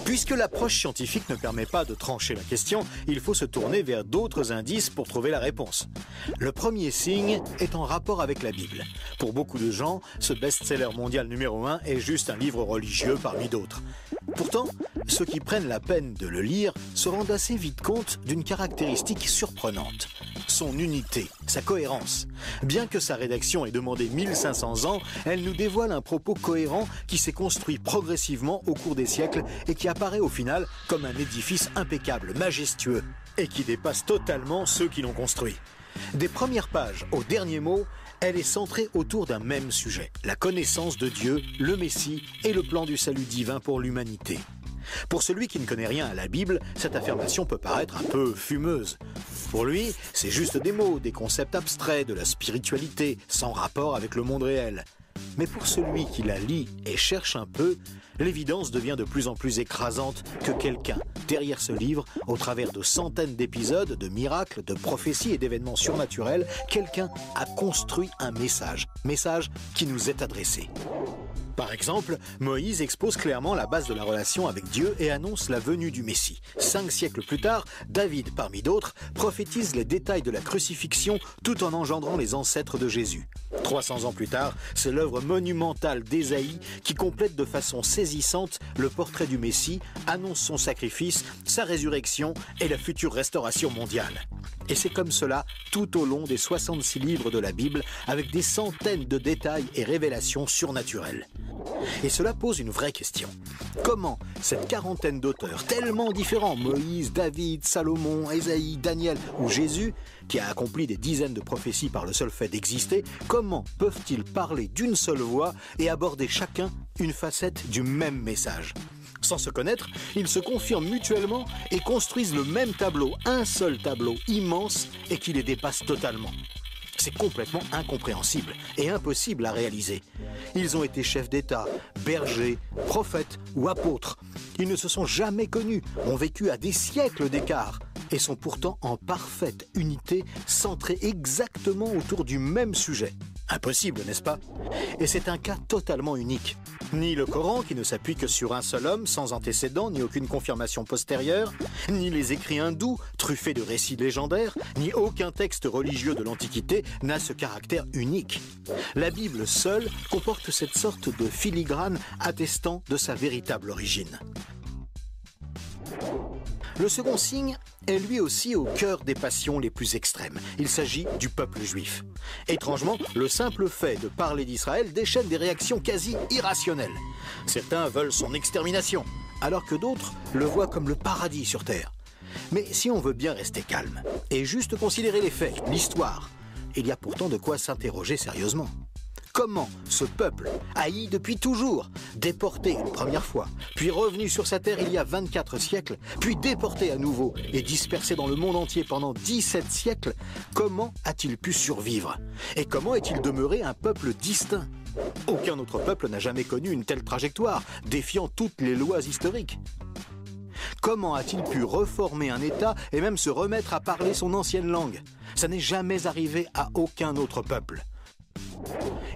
Puisque l'approche scientifique ne permet pas de trancher la question, il faut se tourner vers d'autres indices pour trouver la réponse. Le premier signe est en rapport avec la Bible. Pour beaucoup de gens, ce best-seller mondial numéro 1 est juste un livre religieux parmi d'autres. Pourtant, ceux qui prennent la peine de le lire se rendent assez vite compte d'une caractéristique surprenante. Son unité, sa cohérence. Bien que sa rédaction ait demandé 1500 ans, elle nous dévoile un propos cohérent qui s'est construit progressivement au cours des siècles et qui apparaît au final comme un édifice impeccable, majestueux, et qui dépasse totalement ceux qui l'ont construit. Des premières pages aux derniers mots, elle est centrée autour d'un même sujet, la connaissance de Dieu, le Messie et le plan du salut divin pour l'humanité. Pour celui qui ne connaît rien à la Bible, cette affirmation peut paraître un peu fumeuse. Pour lui, c'est juste des mots, des concepts abstraits, de la spiritualité, sans rapport avec le monde réel. Mais pour celui qui la lit et cherche un peu, l'évidence devient de plus en plus écrasante que quelqu'un, derrière ce livre, au travers de centaines d'épisodes, de miracles, de prophéties et d'événements surnaturels, quelqu'un a construit un message qui nous est adressé. Par exemple, Moïse expose clairement la base de la relation avec Dieu et annonce la venue du Messie. 5 siècles plus tard, David, parmi d'autres, prophétise les détails de la crucifixion tout en engendrant les ancêtres de Jésus. 300 ans plus tard, c'est l'œuvre monumentale d'Ésaïe qui complète de façon saisissante le portrait du Messie, annonce son sacrifice, sa résurrection et la future restauration mondiale. Et c'est comme cela tout au long des 66 livres de la Bible, avec des centaines de détails et révélations surnaturelles. Et cela pose une vraie question. Comment cette quarantaine d'auteurs tellement différents, Moïse, David, Salomon, Ésaïe, Daniel ou Jésus, qui a accompli des dizaines de prophéties par le seul fait d'exister, comment peuvent-ils parler d'une seule voix et aborder chacun une facette du même message ? Sans se connaître, ils se confirment mutuellement et construisent le même tableau, un seul tableau immense et qui les dépasse totalement. C'est complètement incompréhensible et impossible à réaliser. Ils ont été chefs d'État, bergers, prophètes ou apôtres. Ils ne se sont jamais connus, ont vécu à des siècles d'écart et sont pourtant en parfaite unité, centrés exactement autour du même sujet. Impossible, n'est-ce pas? Et c'est un cas totalement unique. Ni le Coran, qui ne s'appuie que sur un seul homme, sans antécédent, ni aucune confirmation postérieure, ni les écrits hindous, truffés de récits légendaires, ni aucun texte religieux de l'Antiquité n'a ce caractère unique. La Bible seule comporte cette sorte de filigrane attestant de sa véritable origine. Le second signe est lui aussi au cœur des passions les plus extrêmes. Il s'agit du peuple juif. Étrangement, le simple fait de parler d'Israël déchaîne des réactions quasi irrationnelles. Certains veulent son extermination, alors que d'autres le voient comme le paradis sur terre. Mais si on veut bien rester calme et juste considérer les faits, l'histoire, il y a pourtant de quoi s'interroger sérieusement. Comment ce peuple, haï depuis toujours, déporté une première fois, puis revenu sur sa terre il y a 24 siècles, puis déporté à nouveau et dispersé dans le monde entier pendant 17 siècles, comment a-t-il pu survivre? Et comment est-il demeuré un peuple distinct? Aucun autre peuple n'a jamais connu une telle trajectoire, défiant toutes les lois historiques. Comment a-t-il pu reformer un État et même se remettre à parler son ancienne langue? Ça n'est jamais arrivé à aucun autre peuple.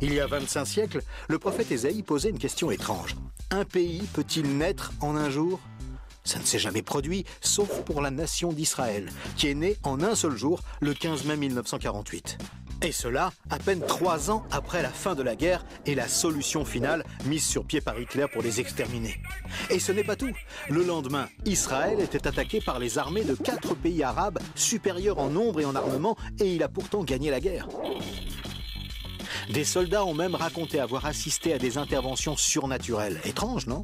Il y a 25 siècles, le prophète Ésaïe posait une question étrange. Un pays peut-il naître en un jour? Ça ne s'est jamais produit, sauf pour la nation d'Israël, qui est née en un seul jour, le 15 mai 1948. Et cela, à peine 3 ans après la fin de la guerre et la solution finale mise sur pied par Hitler pour les exterminer. Et ce n'est pas tout. Le lendemain, Israël était attaqué par les armées de 4 pays arabes, supérieurs en nombre et en armement, et il a pourtant gagné la guerre. Des soldats ont même raconté avoir assisté à des interventions surnaturelles. Étrange, non?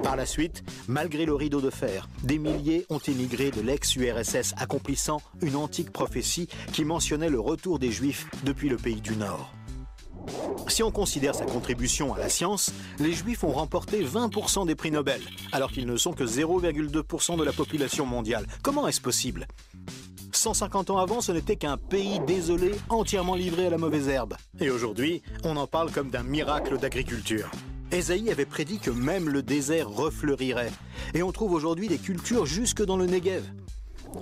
Par la suite, malgré le rideau de fer, des milliers ont émigré de l'ex-URSS, accomplissant une antique prophétie qui mentionnait le retour des Juifs depuis le pays du Nord. Si on considère sa contribution à la science, les Juifs ont remporté 20% des prix Nobel, alors qu'ils ne sont que 0,2% de la population mondiale. Comment est-ce possible? 150 ans avant, ce n'était qu'un pays désolé, entièrement livré à la mauvaise herbe. Et aujourd'hui, on en parle comme d'un miracle d'agriculture. Ésaïe avait prédit que même le désert refleurirait. Et on trouve aujourd'hui des cultures jusque dans le Negev.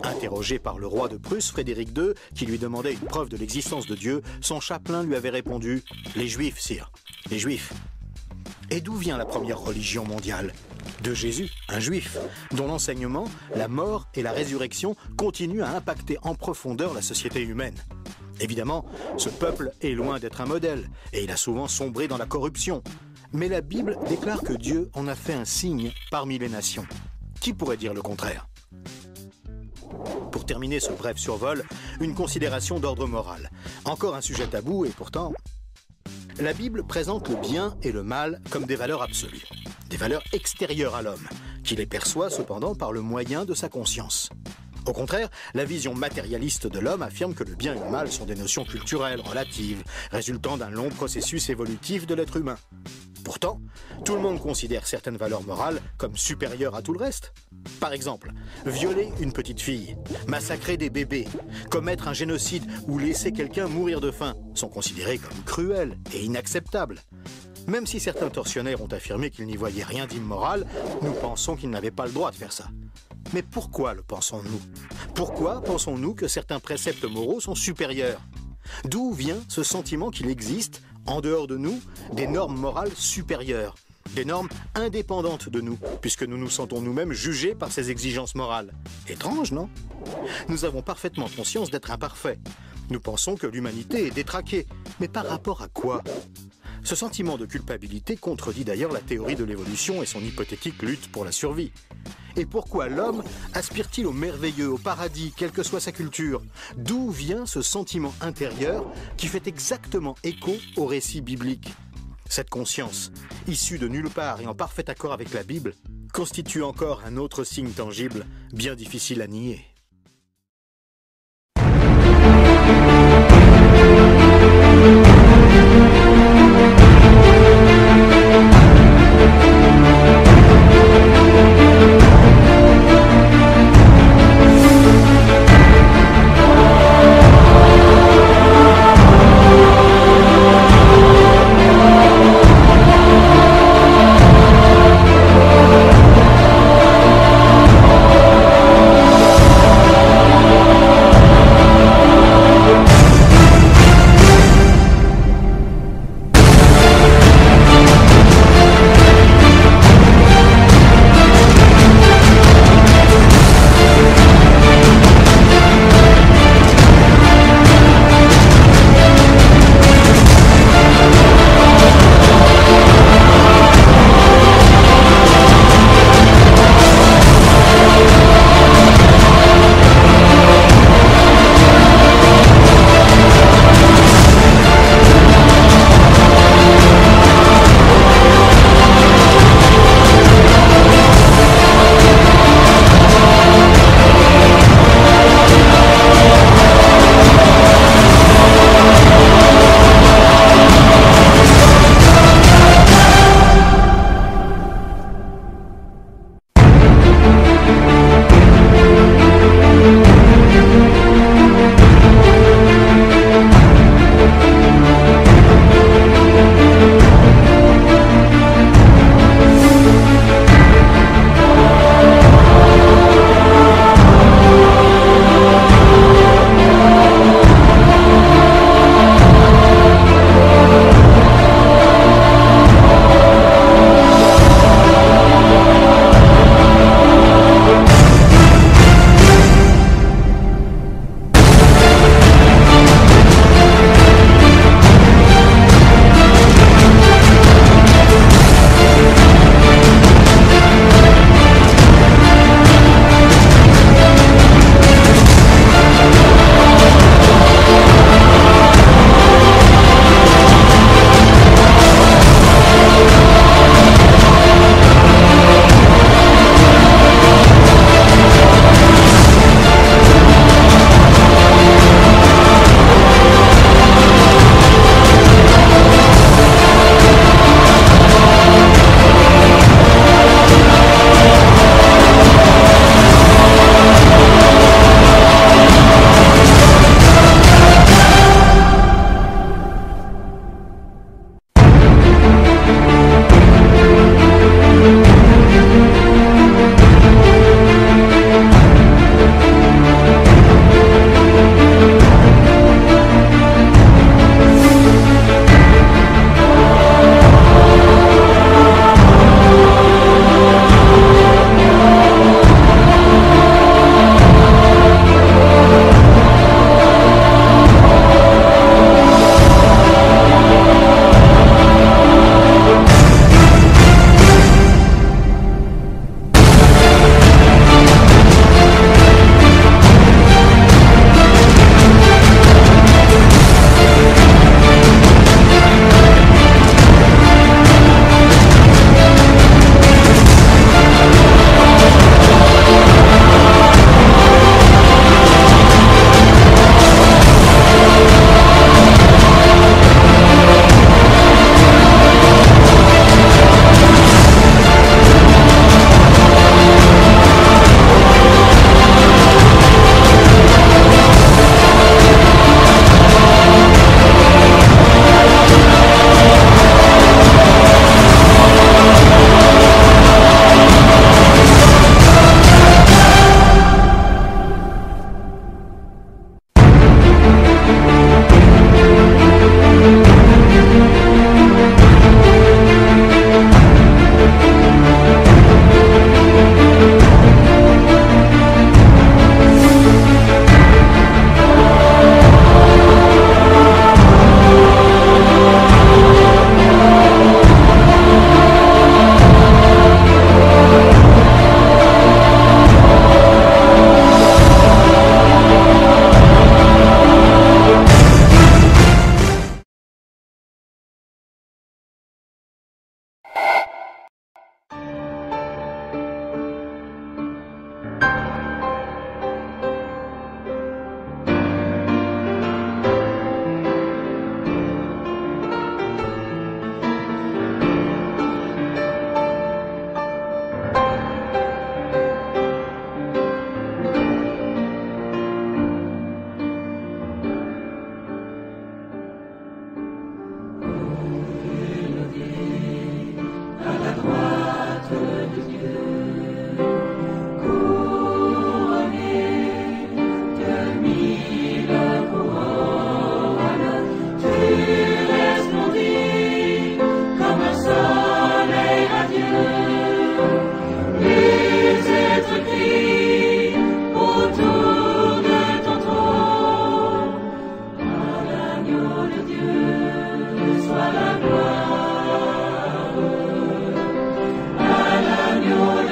Interrogé par le roi de Prusse, Frédéric II, qui lui demandait une preuve de l'existence de Dieu, son chapelain lui avait répondu « Les Juifs, sire, les Juifs ». Et d'où vient la première religion mondiale? De Jésus, un juif, dont l'enseignement, la mort et la résurrection continuent à impacter en profondeur la société humaine. Évidemment, ce peuple est loin d'être un modèle, et il a souvent sombré dans la corruption. Mais la Bible déclare que Dieu en a fait un signe parmi les nations. Qui pourrait dire le contraire? Pour terminer ce bref survol, une considération d'ordre moral. Encore un sujet tabou et pourtant... La Bible présente le bien et le mal comme des valeurs absolues, des valeurs extérieures à l'homme, qui les perçoit cependant par le moyen de sa conscience. Au contraire, la vision matérialiste de l'homme affirme que le bien et le mal sont des notions culturelles, relatives, résultant d'un long processus évolutif de l'être humain. Pourtant, tout le monde considère certaines valeurs morales comme supérieures à tout le reste. Par exemple, violer une petite fille, massacrer des bébés, commettre un génocide ou laisser quelqu'un mourir de faim sont considérés comme cruels et inacceptables. Même si certains tortionnaires ont affirmé qu'ils n'y voyaient rien d'immoral, nous pensons qu'ils n'avaient pas le droit de faire ça. Mais pourquoi le pensons-nous? Pourquoi pensons-nous que certains préceptes moraux sont supérieurs? D'où vient ce sentiment qu'il existe, en dehors de nous, des normes morales supérieures, des normes indépendantes de nous, puisque nous nous sentons nous-mêmes jugés par ces exigences morales? Étrange, non? Nous avons parfaitement conscience d'être imparfaits. Nous pensons que l'humanité est détraquée. Mais par rapport à quoi? Ce sentiment de culpabilité contredit d'ailleurs la théorie de l'évolution et son hypothétique lutte pour la survie. Et pourquoi l'homme aspire-t-il au merveilleux, au paradis, quelle que soit sa culture? D'où vient ce sentiment intérieur qui fait exactement écho au récit biblique? Cette conscience, issue de nulle part et en parfait accord avec la Bible, constitue encore un autre signe tangible, bien difficile à nier.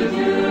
Dieu.